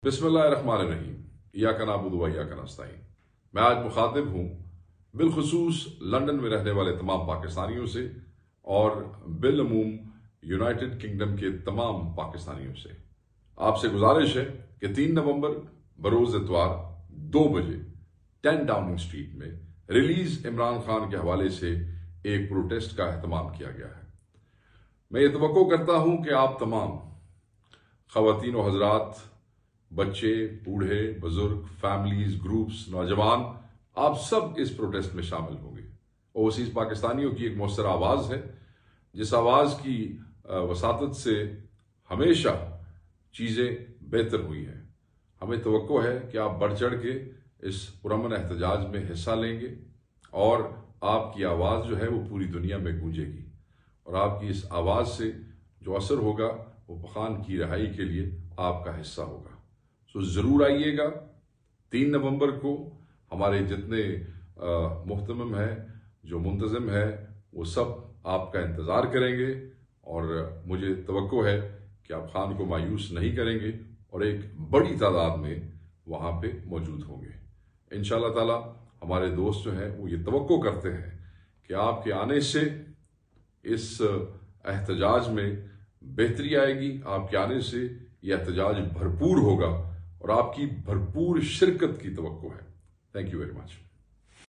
बिस्मिल्लाहिर्रहमानिर्रहीम। इय्याका नअबुदु व इय्याका नस्तईन। मैं आज मुखातिब हूँ बिलखुसूस लंदन में रहने वाले तमाम पाकिस्तानियों से और बिलअमूम यूनाइटेड किंगडम के तमाम पाकिस्तानियों से। आपसे गुजारिश है कि 3 नवंबर बरोज इतवार 2 बजे 10 डाउनिंग स्ट्रीट में रिलीज इमरान खान के हवाले से एक प्रोटेस्ट का एहतमाम किया गया है। मैं ये तवक्को करता हूँ कि आप तमाम ख़वातीन व हज़रात, बच्चे, बूढ़े, बुजुर्ग, फैमिलीज, ग्रुप्स, नौजवान, आप सब इस प्रोटेस्ट में शामिल होंगे। ओवरसीज पाकिस्तानियों की एक मौसर आवाज़ है, जिस आवाज़ की वसातत से हमेशा चीज़ें बेहतर हुई हैं। हमें तवक्को है कि आप बढ़ चढ़ के इस पुरअमन एहतजाज में हिस्सा लेंगे और आपकी आवाज़ जो है वो पूरी दुनिया में गूंजेगी और आपकी इस आवाज़ से जो असर होगा वो पखान की रिहाई के लिए आपका हिस्सा होगा। सो ज़रूर आइएगा। 3 नवंबर को हमारे जितने मुहतमिम हैं, जो मुंतज़िम हैं, वो सब आपका इंतज़ार करेंगे और मुझे तवक्को है कि आप खान को मायूस नहीं करेंगे और एक बड़ी तादाद में वहाँ पे मौजूद होंगे। इंशाअल्लाह ताला हमारे दोस्त जो हैं वो ये तवक्को करते हैं कि आपके आने से इस एहतजाज में बेहतरी आएगी, आपके आने से यह एहतजाज भरपूर होगा और आपकी भरपूर शिरकत की तवक्को है। Thank you very much.